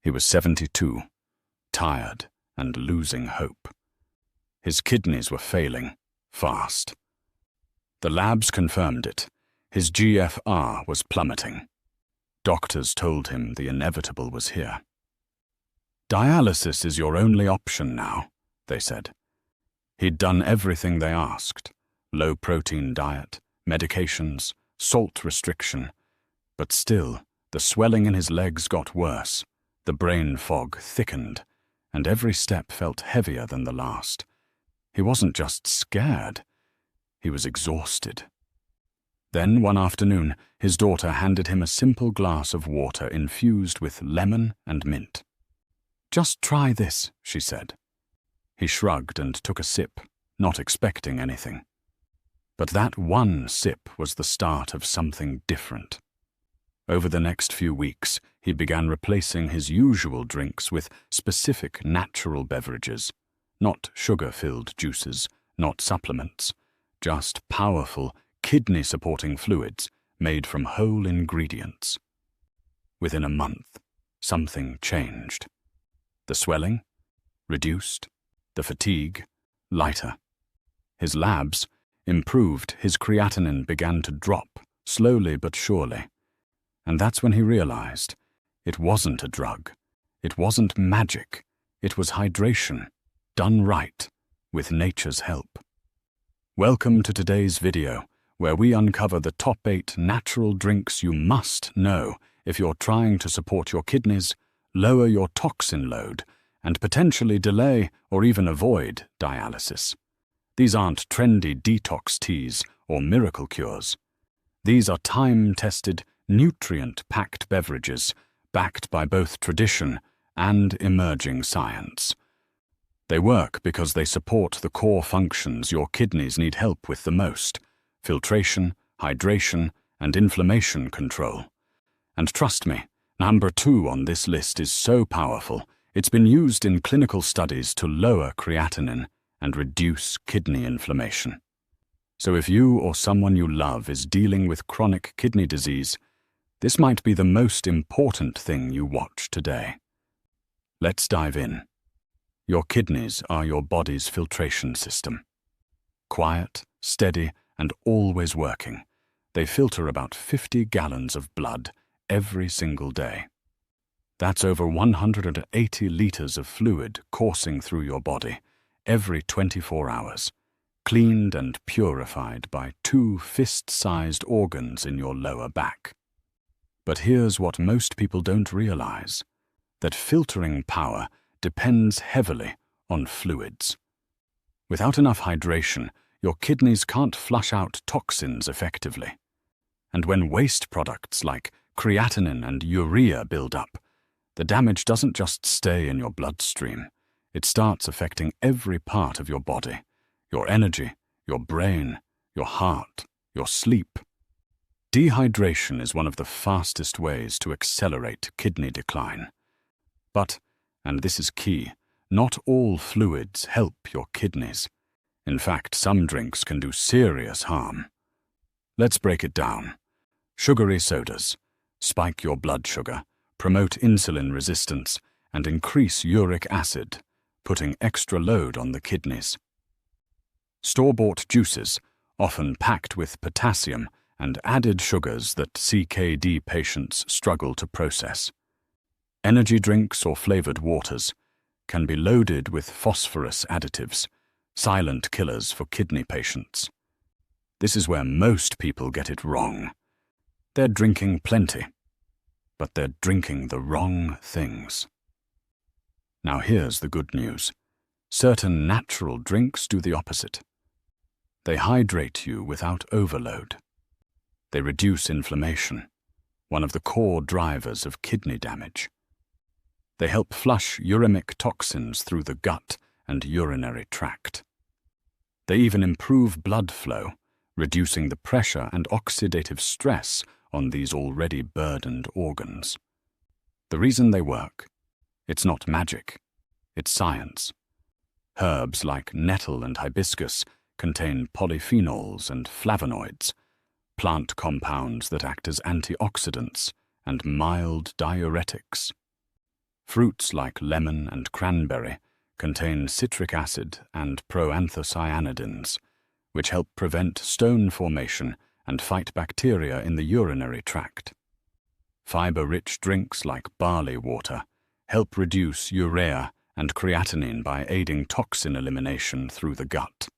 He was 72, tired and losing hope. His kidneys were failing, fast. The labs confirmed it. His GFR was plummeting. Doctors told him the inevitable was here. Dialysis is your only option now, they said. He'd done everything they asked: low-protein diet, medications, salt restriction. But still, the swelling in his legs got worse, the brain fog thickened, and every step felt heavier than the last. He wasn't just scared, he was exhausted. Then, one afternoon, his daughter handed him a simple glass of water infused with lemon and mint. "Just try this," she said. He shrugged and took a sip, not expecting anything. But that one sip was the start of something different. Over the next few weeks, he began replacing his usual drinks with specific natural beverages, not sugar-filled juices, not supplements, just powerful, kidney-supporting fluids made from whole ingredients. Within a month, something changed. The swelling reduced, the fatigue lighter. His labs improved, his creatinine began to drop, slowly but surely. And that's when he realized it wasn't a drug, it wasn't magic, it was hydration, done right, with nature's help. Welcome to today's video, where we uncover the top 8 natural drinks you must know if you're trying to support your kidneys, lower your toxin load, and potentially delay or even avoid dialysis. These aren't trendy detox teas or miracle cures. These are time-tested, nutrient-packed beverages backed by both tradition and emerging science. They work because they support the core functions your kidneys need help with the most: filtration, hydration, and inflammation control. And trust me, number 2 on this list is so powerful, it's been used in clinical studies to lower creatinine and reduce kidney inflammation. So if you or someone you love is dealing with chronic kidney disease, this might be the most important thing you watch today. Let's dive in. Your kidneys are your body's filtration system. Quiet, steady, and always working, they filter about 50 gallons of blood every single day. That's over 180 liters of fluid coursing through your body every 24 hours, cleaned and purified by 2 fist-sized organs in your lower back. But here's what most people don't realize: that filtering power depends heavily on fluids. Without enough hydration, your kidneys can't flush out toxins effectively. And when waste products like creatinine and urea build up, the damage doesn't just stay in your bloodstream. It starts affecting every part of your body: your energy, your brain, your heart, your sleep. Dehydration is one of the fastest ways to accelerate kidney decline. But, and this is key, not all fluids help your kidneys. In fact, some drinks can do serious harm. Let's break it down. Sugary sodas spike your blood sugar, promote insulin resistance, and increase uric acid, putting extra load on the kidneys. Store-bought juices, often packed with potassium and added sugars that CKD patients struggle to process. Energy drinks or flavored waters can be loaded with phosphorus additives, silent killers for kidney patients. This is where most people get it wrong. They're drinking plenty, but they're drinking the wrong things. Now here's the good news. Certain natural drinks do the opposite. They hydrate you without overload. They reduce inflammation, one of the core drivers of kidney damage. They help flush uremic toxins through the gut and urinary tract. They even improve blood flow, reducing the pressure and oxidative stress on these already burdened organs. The reason they work: it's not magic, it's science. Herbs like nettle and hibiscus contain polyphenols and flavonoids, plant compounds that act as antioxidants and mild diuretics. Fruits like lemon and cranberry contain citric acid and proanthocyanidins, which help prevent stone formation and fight bacteria in the urinary tract. Fiber-rich drinks like barley water help reduce urea and creatinine by aiding toxin elimination through the gut.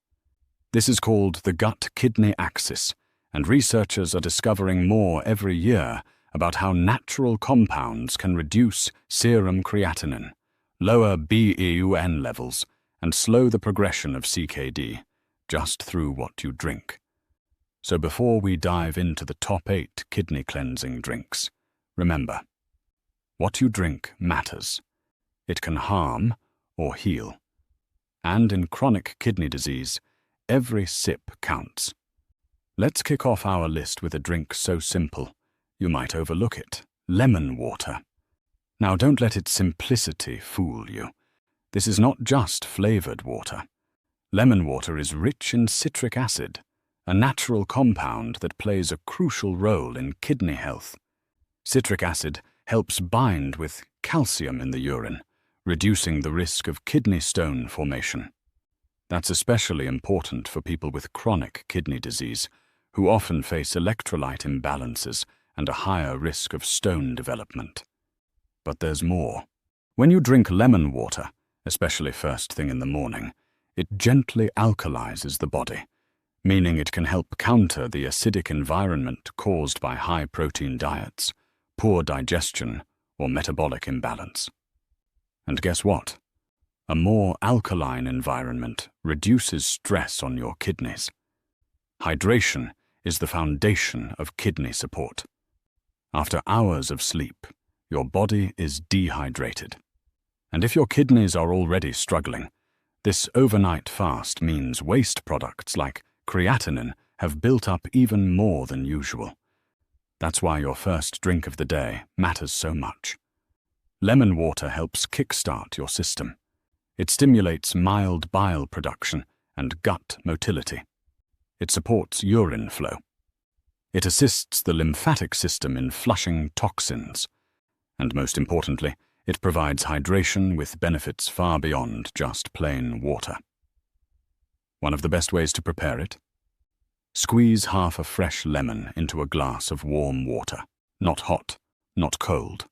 This is called the gut-kidney axis, and researchers are discovering more every year about how natural compounds can reduce serum creatinine, lower BEUN levels, and slow the progression of CKD just through what you drink. So before we dive into the top 8 kidney cleansing drinks, remember, what you drink matters. It can harm or heal. And in chronic kidney disease, every sip counts. Let's kick off our list with a drink so simple you might overlook it: lemon water. Now, don't let its simplicity fool you. This is not just flavored water. Lemon water is rich in citric acid, a natural compound that plays a crucial role in kidney health. Citric acid helps bind with calcium in the urine, reducing the risk of kidney stone formation. That's especially important for people with chronic kidney disease, who often face electrolyte imbalances and a higher risk of stone development. But there's more. When you drink lemon water, especially first thing in the morning, it gently alkalizes the body, meaning it can help counter the acidic environment caused by high-protein diets, poor digestion, or metabolic imbalance. And guess what? A more alkaline environment reduces stress on your kidneys. Hydration is the foundation of kidney support. After hours of sleep, your body is dehydrated. And if your kidneys are already struggling, this overnight fast means waste products like creatinine have built up even more than usual. That's why your first drink of the day matters so much. Lemon water helps kickstart your system. It stimulates mild bile production and gut motility. It supports urine flow. It assists the lymphatic system in flushing toxins. And most importantly, it provides hydration with benefits far beyond just plain water. One of the best ways to prepare it? Squeeze half a fresh lemon into a glass of warm water. Not hot, not cold.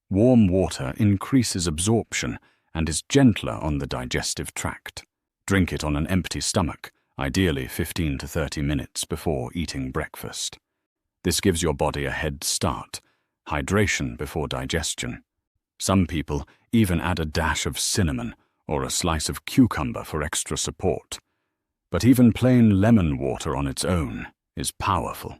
Warm water increases absorption and is gentler on the digestive tract. Drink it on an empty stomach, ideally 15 to 30 minutes before eating breakfast. This gives your body a head start, hydration before digestion. Some people even add a dash of cinnamon or a slice of cucumber for extra support. But even plain lemon water on its own is powerful.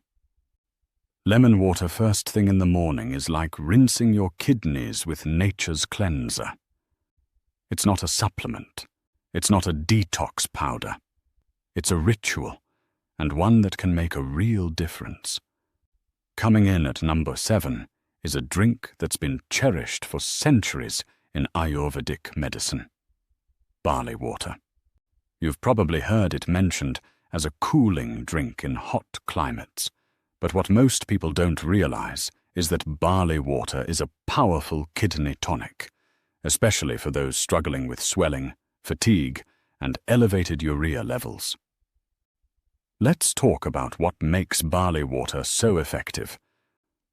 Lemon water first thing in the morning is like rinsing your kidneys with nature's cleanser. It's not a supplement. It's not a detox powder. It's a ritual, and one that can make a real difference. Coming in at number 7 is a drink that's been cherished for centuries in Ayurvedic medicine: barley water. You've probably heard it mentioned as a cooling drink in hot climates, but what most people don't realize is that barley water is a powerful kidney tonic, especially for those struggling with swelling, fatigue, and elevated urea levels. Let's talk about what makes barley water so effective.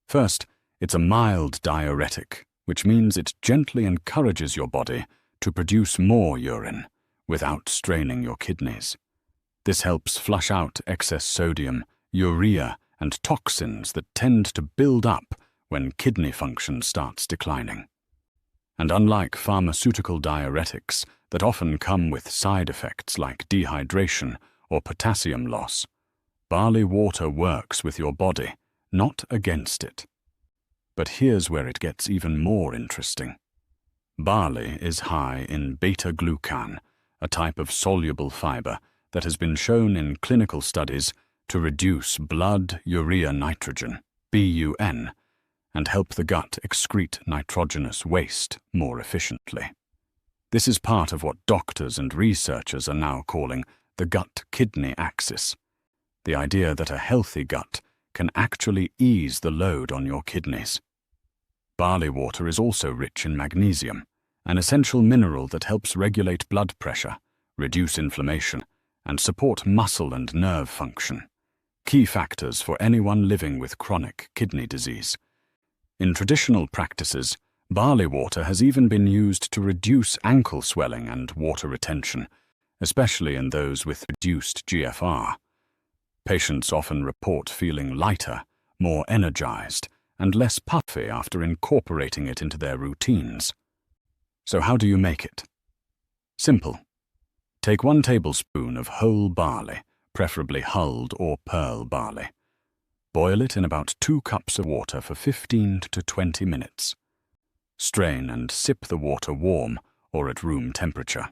First, it's a mild diuretic, which means it gently encourages your body to produce more urine without straining your kidneys. This helps flush out excess sodium, urea, and toxins that tend to build up when kidney function starts declining. And unlike pharmaceutical diuretics that often come with side effects like dehydration or potassium loss, barley water works with your body, not against it. But here's where it gets even more interesting. Barley is high in beta-glucan, a type of soluble fiber that has been shown in clinical studies to reduce blood urea nitrogen, BUN, and help the gut excrete nitrogenous waste more efficiently. This is part of what doctors and researchers are now calling the gut-kidney axis, the idea that a healthy gut can actually ease the load on your kidneys. Barley water is also rich in magnesium, an essential mineral that helps regulate blood pressure, reduce inflammation, and support muscle and nerve function, key factors for anyone living with chronic kidney disease. In traditional practices, barley water has even been used to reduce ankle swelling and water retention, especially in those with reduced GFR. Patients often report feeling lighter, more energized, and less puffy after incorporating it into their routines. So how do you make it? Simple. Take 1 tablespoon of whole barley, preferably hulled or pearl barley. Boil it in about 2 cups of water for 15 to 20 minutes. Strain and sip the water warm or at room temperature.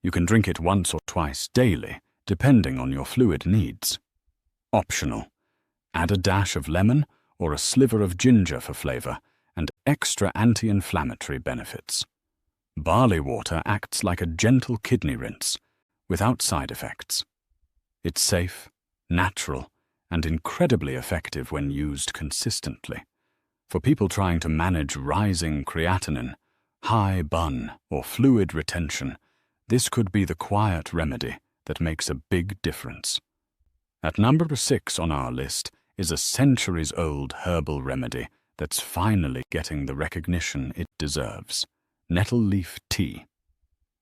You can drink it once or twice daily, depending on your fluid needs. Optional. Add a dash of lemon or a sliver of ginger for flavor and extra anti-inflammatory benefits. Barley water acts like a gentle kidney rinse, without side effects. It's safe, natural, and incredibly effective when used consistently. For people trying to manage rising creatinine, high BUN, or fluid retention, this could be the quiet remedy that makes a big difference. At number 6 on our list is a centuries-old herbal remedy that's finally getting the recognition it deserves: nettle leaf tea.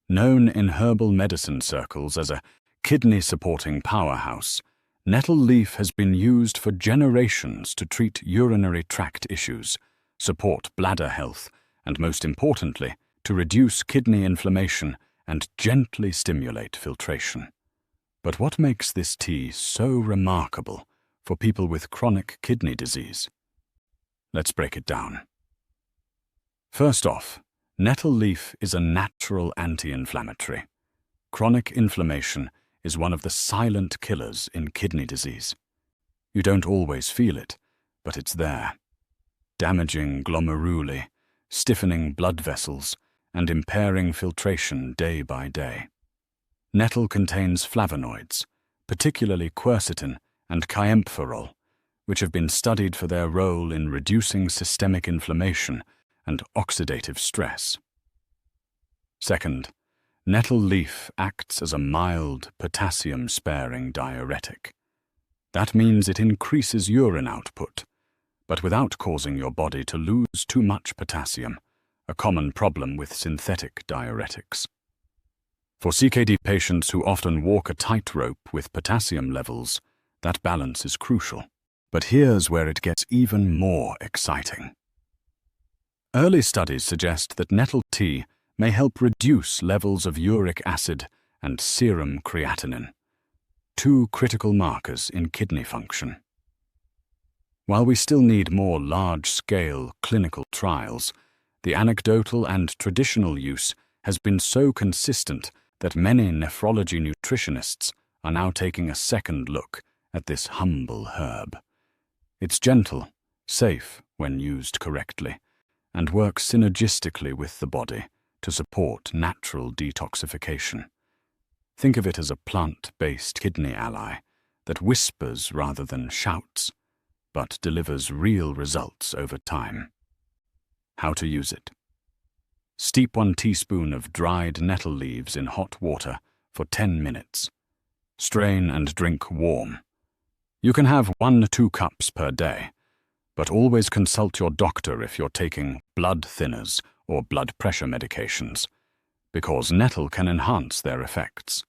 Known in herbal medicine circles as a kidney-supporting powerhouse, nettle leaf has been used for generations to treat urinary tract issues, support bladder health, and most importantly, to reduce kidney inflammation and gently stimulate filtration. But what makes this tea so remarkable for people with chronic kidney disease? Let's break it down. First off, nettle leaf is a natural anti-inflammatory. Chronic inflammation is one of the silent killers in kidney disease. You don't always feel it, but it's there, damaging glomeruli, stiffening blood vessels, and impairing filtration day by day. Nettle contains flavonoids, particularly quercetin and caempferol, which have been studied for their role in reducing systemic inflammation and oxidative stress. Second, nettle leaf acts as a mild, potassium-sparing diuretic. That means it increases urine output, but without causing your body to lose too much potassium, a common problem with synthetic diuretics. For CKD patients who often walk a tightrope with potassium levels, that balance is crucial. But here's where it gets even more exciting. Early studies suggest that nettle tea may help reduce levels of uric acid and serum creatinine, 2 critical markers in kidney function. While we still need more large-scale clinical trials, the anecdotal and traditional use has been so consistent that many nephrology nutritionists are now taking a second look at this humble herb. It's gentle, safe when used correctly, and works synergistically with the body to support natural detoxification. Think of it as a plant-based kidney ally that whispers rather than shouts, but delivers real results over time. How to use it? Steep 1 teaspoon of dried nettle leaves in hot water for 10 minutes. Strain and drink warm. You can have 1 to 2 cups per day, but always consult your doctor if you're taking blood thinners or blood pressure medications, because nettle can enhance their effects.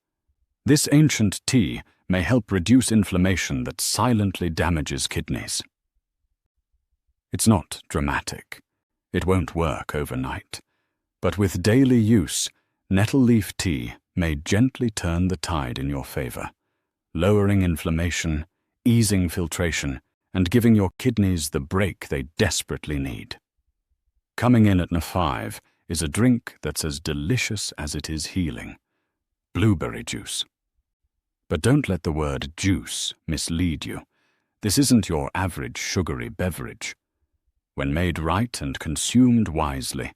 This ancient tea may help reduce inflammation that silently damages kidneys. It's not dramatic. It won't work overnight. But with daily use, nettle leaf tea may gently turn the tide in your favor, lowering inflammation, easing filtration, and giving your kidneys the break they desperately need. Coming in at number 5 is a drink that's as delicious as it is healing: blueberry juice. But don't let the word juice mislead you. This isn't your average sugary beverage. When made right and consumed wisely,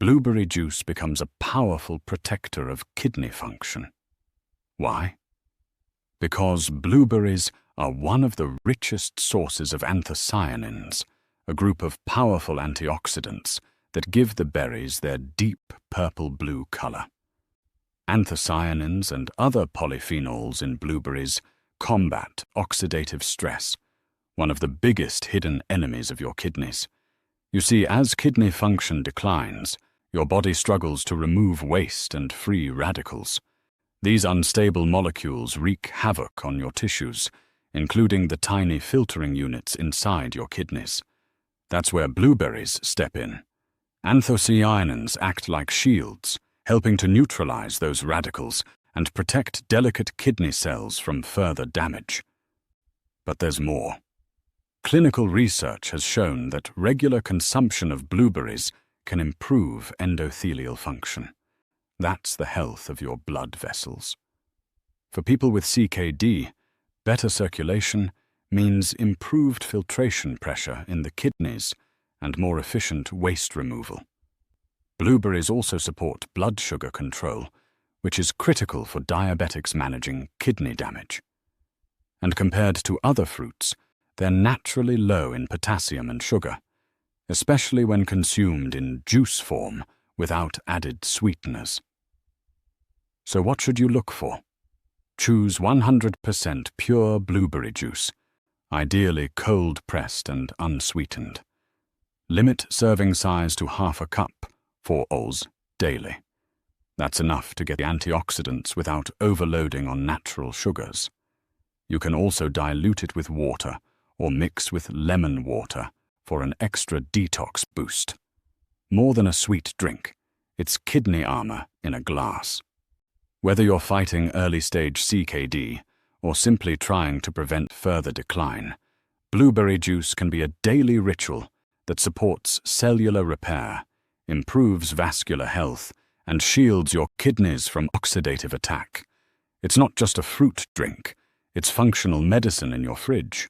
blueberry juice becomes a powerful protector of kidney function. Why? Because blueberries are one of the richest sources of anthocyanins, a group of powerful antioxidants that give the berries their deep purple-blue color. Anthocyanins and other polyphenols in blueberries combat oxidative stress, one of the biggest hidden enemies of your kidneys. You see, as kidney function declines, your body struggles to remove waste and free radicals. These unstable molecules wreak havoc on your tissues, including the tiny filtering units inside your kidneys. That's where blueberries step in. Anthocyanins act like shields, helping to neutralize those radicals and protect delicate kidney cells from further damage. But there's more. Clinical research has shown that regular consumption of blueberries can improve endothelial function. That's the health of your blood vessels. For people with CKD, better circulation means improved filtration pressure in the kidneys and more efficient waste removal. Blueberries also support blood sugar control, which is critical for diabetics managing kidney damage. And compared to other fruits, they're naturally low in potassium and sugar, especially when consumed in juice form without added sweeteners. So what should you look for? Choose 100% pure blueberry juice, ideally cold-pressed and unsweetened. Limit serving size to half a cup, 4 oz, daily. That's enough to get the antioxidants without overloading on natural sugars. You can also dilute it with water or mix with lemon water for an extra detox boost. More than a sweet drink, it's kidney armor in a glass. Whether you're fighting early-stage CKD or simply trying to prevent further decline, blueberry juice can be a daily ritual that supports cellular repair, improves vascular health, and shields your kidneys from oxidative attack. It's not just a fruit drink, it's functional medicine in your fridge.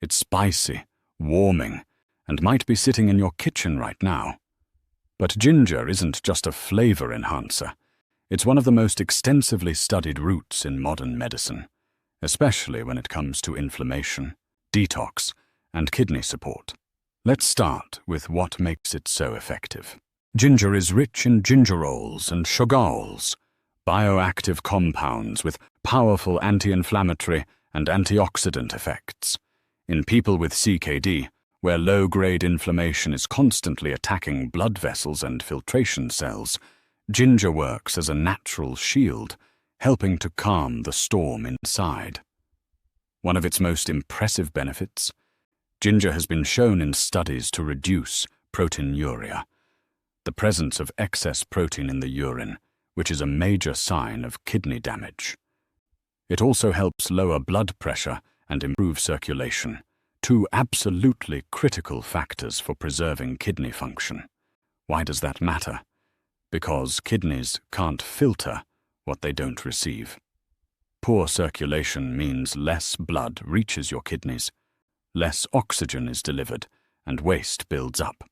It's spicy, warming, and might be sitting in your kitchen right now. But ginger isn't just a flavor enhancer. It's one of the most extensively studied roots in modern medicine, especially when it comes to inflammation, detox, and kidney support. Let's start with what makes it so effective. Ginger is rich in gingerols and sugarols, bioactive compounds with powerful anti-inflammatory and antioxidant effects. In people with CKD, where low-grade inflammation is constantly attacking blood vessels and filtration cells, ginger works as a natural shield, helping to calm the storm inside. One of its most impressive benefits, ginger has been shown in studies to reduce proteinuria, the presence of excess protein in the urine, which is a major sign of kidney damage. It also helps lower blood pressure and improve circulation, two absolutely critical factors for preserving kidney function. Why does that matter? Because kidneys can't filter what they don't receive. Poor circulation means less blood reaches your kidneys, less oxygen is delivered, and waste builds up.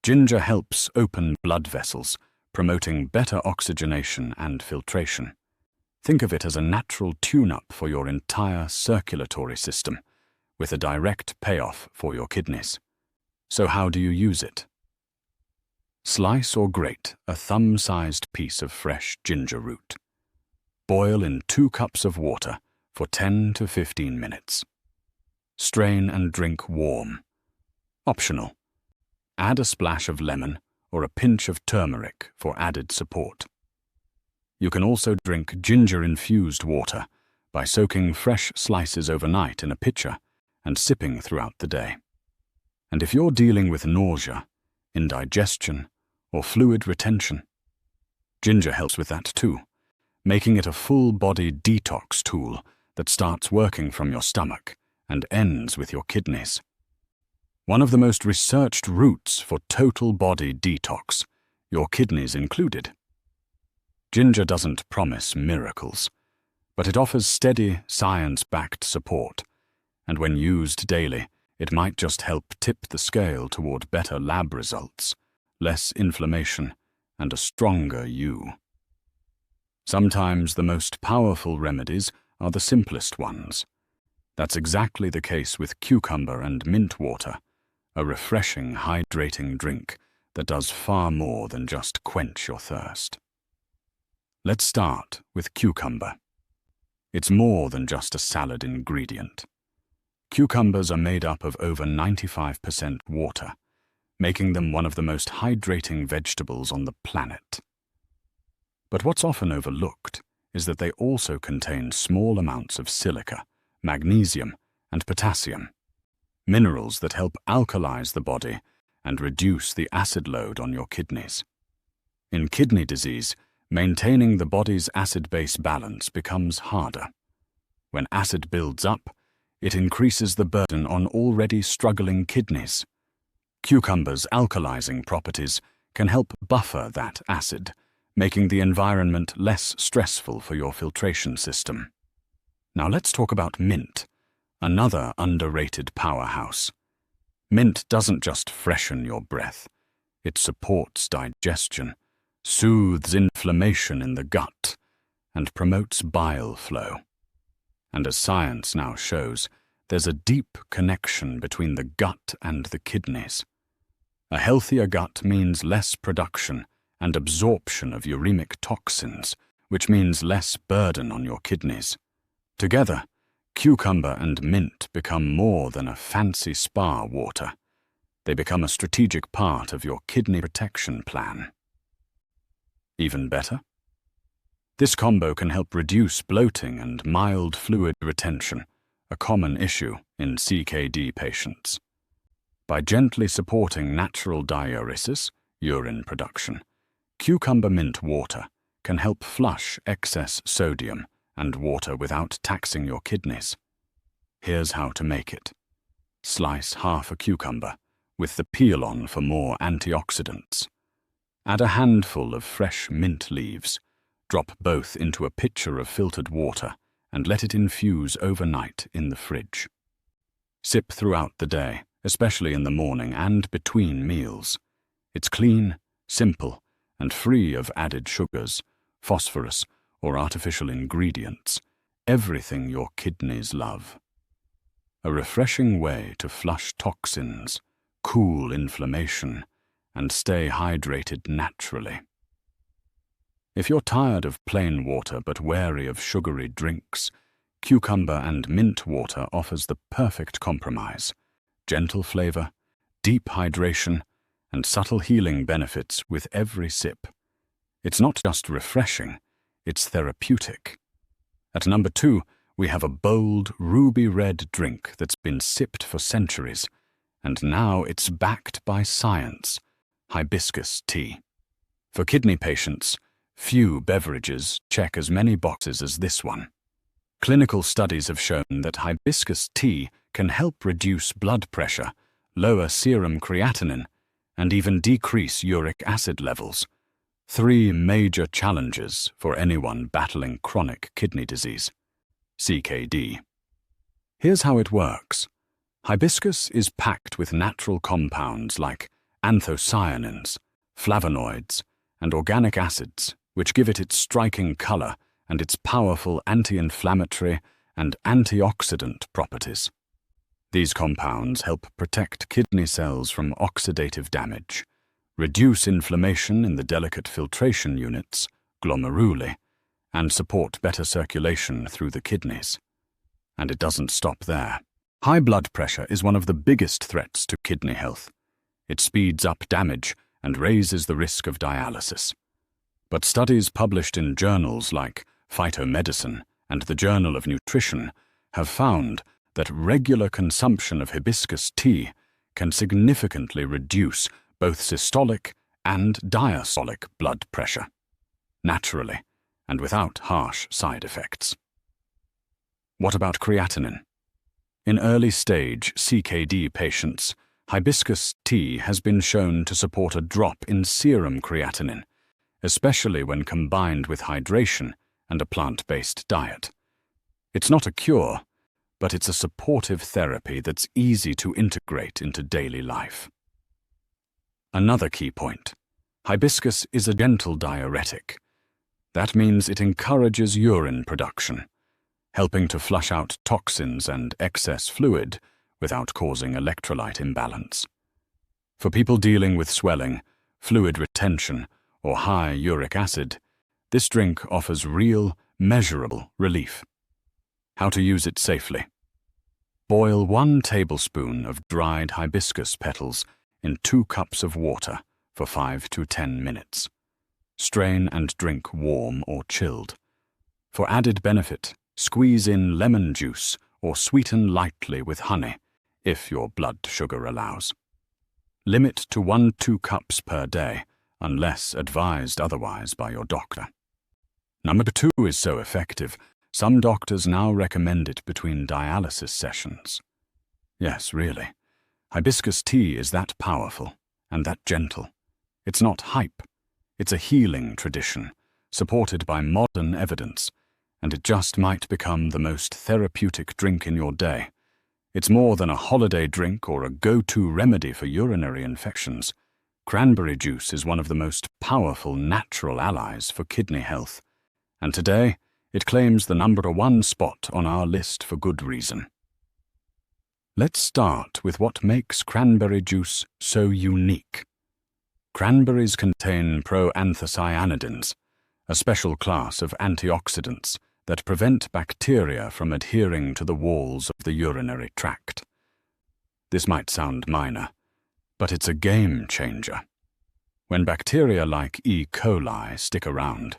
Ginger helps open blood vessels, promoting better oxygenation and filtration. Think of it as a natural tune-up for your entire circulatory system, with a direct payoff for your kidneys. So how do you use it? Slice or grate a thumb-sized piece of fresh ginger root. Boil in 2 cups of water for 10 to 15 minutes. Strain and drink warm. Optional. Add a splash of lemon or a pinch of turmeric for added support. You can also drink ginger-infused water by soaking fresh slices overnight in a pitcher and sipping throughout the day. And if you're dealing with nausea, indigestion, or fluid retention, ginger helps with that too, making it a full-body detox tool that starts working from your stomach and ends with your kidneys. One of the most researched routes for total body detox, your kidneys included. Ginger doesn't promise miracles, but it offers steady, science-backed support, and when used daily, it might just help tip the scale toward better lab results, less inflammation, and a stronger you. Sometimes the most powerful remedies are the simplest ones. That's exactly the case with cucumber and mint water, a refreshing, hydrating drink that does far more than just quench your thirst. Let's start with cucumber. It's more than just a salad ingredient. Cucumbers are made up of over 95% water, making them one of the most hydrating vegetables on the planet. But what's often overlooked is that they also contain small amounts of silica, magnesium, and potassium, minerals that help alkalize the body and reduce the acid load on your kidneys. In kidney disease, maintaining the body's acid-base balance becomes harder. When acid builds up, it increases the burden on already struggling kidneys. Cucumbers' alkalizing properties can help buffer that acid, making the environment less stressful for your filtration system. Now let's talk about mint, another underrated powerhouse. Mint doesn't just freshen your breath, it supports digestion, soothes inflammation in the gut, and promotes bile flow. And as science now shows, there's a deep connection between the gut and the kidneys. A healthier gut means less production and absorption of uremic toxins, which means less burden on your kidneys. Together, cucumber and mint become more than a fancy spa water. They become a strategic part of your kidney protection plan. Even better? This combo can help reduce bloating and mild fluid retention, a common issue in CKD patients. By gently supporting natural diuresis, urine production, cucumber mint water can help flush excess sodium and water without taxing your kidneys. Here's how to make it. Slice half a cucumber, with the peel on for more antioxidants. Add a handful of fresh mint leaves. Drop both into a pitcher of filtered water and let it infuse overnight in the fridge. Sip throughout the day, especially in the morning and between meals. It's clean, simple, and free of added sugars, phosphorus, or artificial ingredients, everything your kidneys love. A refreshing way to flush toxins, cool inflammation, and stay hydrated naturally. If you're tired of plain water but wary of sugary drinks, cucumber and mint water offers the perfect compromise. Gentle flavor, deep hydration, and subtle healing benefits with every sip. It's not just refreshing, it's therapeutic. At number 2, we have a bold, ruby-red drink that's been sipped for centuries, and now it's backed by science: hibiscus tea. For kidney patients, few beverages check as many boxes as this one. Clinical studies have shown that hibiscus tea can help reduce blood pressure, lower serum creatinine, and even decrease uric acid levels. 3 major challenges for anyone battling chronic kidney disease, CKD. Here's how it works. Hibiscus is packed with natural compounds like anthocyanins, flavonoids, and organic acids, which give it its striking color and its powerful anti-inflammatory and antioxidant properties. These compounds help protect kidney cells from oxidative damage, reduce inflammation in the delicate filtration units, glomeruli, and support better circulation through the kidneys. And it doesn't stop there. High blood pressure is one of the biggest threats to kidney health. It speeds up damage and raises the risk of dialysis. But studies published in journals like Phytomedicine and the Journal of Nutrition have found that regular consumption of hibiscus tea can significantly reduce both systolic and diastolic blood pressure, naturally and without harsh side effects. What about creatinine? In early-stage CKD patients, hibiscus tea has been shown to support a drop in serum creatinine, especially when combined with hydration and a plant-based diet. It's not a cure, but it's a supportive therapy that's easy to integrate into daily life. Another key point: hibiscus is a gentle diuretic. That means it encourages urine production, helping to flush out toxins and excess fluid without causing electrolyte imbalance. For people dealing with swelling, fluid retention, or high uric acid, this drink offers real, measurable relief. How to use it safely. Boil 1 tablespoon of dried hibiscus petals in 2 cups of water for 5 to 10 minutes. Strain and drink warm or chilled. For added benefit, squeeze in lemon juice or sweeten lightly with honey, if your blood sugar allows. Limit to 1–2 cups per day, unless advised otherwise by your doctor. Number 2 is so effective, some doctors now recommend it between dialysis sessions. Yes, really. Hibiscus tea is that powerful and that gentle. It's not hype. It's a healing tradition, supported by modern evidence, and it just might become the most therapeutic drink in your day. It's more than a holiday drink or a go-to remedy for urinary infections. Cranberry juice is one of the most powerful natural allies for kidney health, and today it claims the number 1 spot on our list for good reason. Let's start with what makes cranberry juice so unique. Cranberries contain proanthocyanidins, a special class of antioxidants that prevent bacteria from adhering to the walls of the urinary tract. This might sound minor, but it's a game changer. When bacteria like E. coli stick around,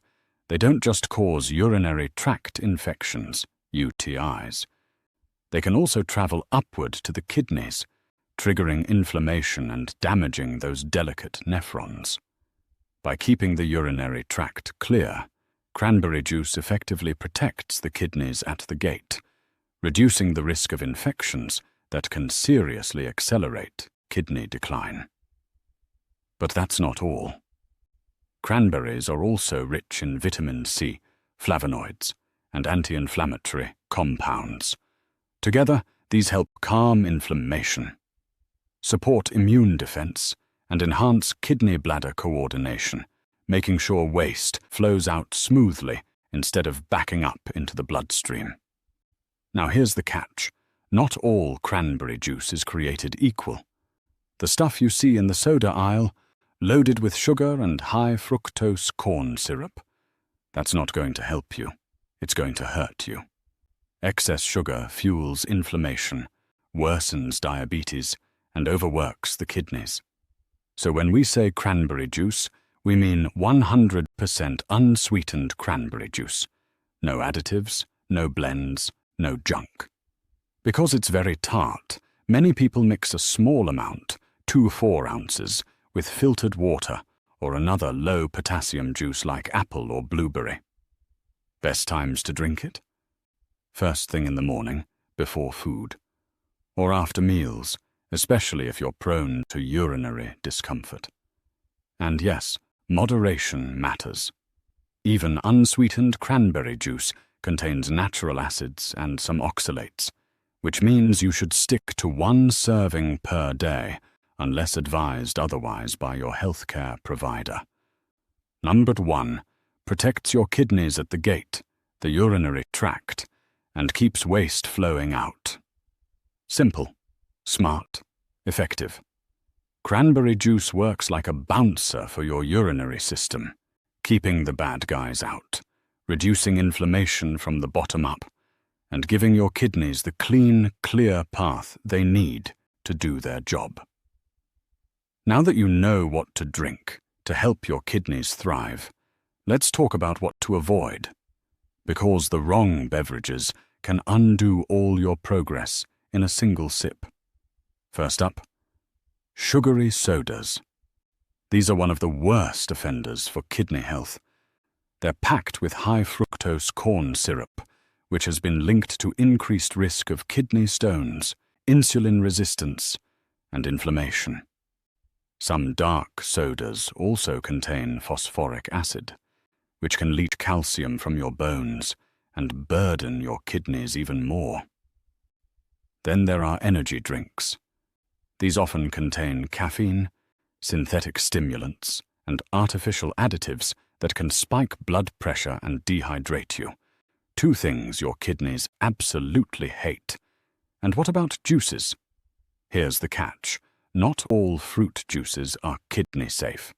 they don't just cause urinary tract infections, UTIs. They can also travel upward to the kidneys, triggering inflammation and damaging those delicate nephrons. By keeping the urinary tract clear, cranberry juice effectively protects the kidneys at the gate, reducing the risk of infections that can seriously accelerate kidney decline. But that's not all. Cranberries are also rich in vitamin C, flavonoids, and anti-inflammatory compounds. Together, these help calm inflammation, support immune defense, and enhance kidney-bladder coordination, making sure waste flows out smoothly instead of backing up into the bloodstream. Now here's the catch. Not all cranberry juice is created equal. The stuff you see in the soda aisle, loaded with sugar and high fructose corn syrup, that's not going to help you. It's going to hurt you. Excess sugar fuels inflammation, worsens diabetes, and overworks the kidneys. So when we say cranberry juice, we mean 100% unsweetened cranberry juice. No additives, no blends, no junk. Because it's very tart, many people mix a small amount, 2–4 ounces, with filtered water or another low-potassium juice like apple or blueberry. Best times to drink it? First thing in the morning, before food, or after meals, especially if you're prone to urinary discomfort. And yes, moderation matters. Even unsweetened cranberry juice contains natural acids and some oxalates, which means you should stick to 1 serving per day, unless advised otherwise by your healthcare provider. Number 1, protects your kidneys at the gate, the urinary tract, and keeps waste flowing out. Simple, smart, effective. Cranberry juice works like a bouncer for your urinary system, keeping the bad guys out, reducing inflammation from the bottom up, and giving your kidneys the clean, clear path they need to do their job. Now that you know what to drink to help your kidneys thrive, let's talk about what to avoid, because the wrong beverages can undo all your progress in a single sip. First up, sugary sodas. These are one of the worst offenders for kidney health. They're packed with high fructose corn syrup, which has been linked to increased risk of kidney stones, insulin resistance, and inflammation. Some dark sodas also contain phosphoric acid, which can leach calcium from your bones and burden your kidneys even more. Then there are energy drinks. These often contain caffeine, synthetic stimulants, and artificial additives that can spike blood pressure and dehydrate you. 2 things your kidneys absolutely hate. And what about juices? Here's the catch. Not all fruit juices are kidney safe.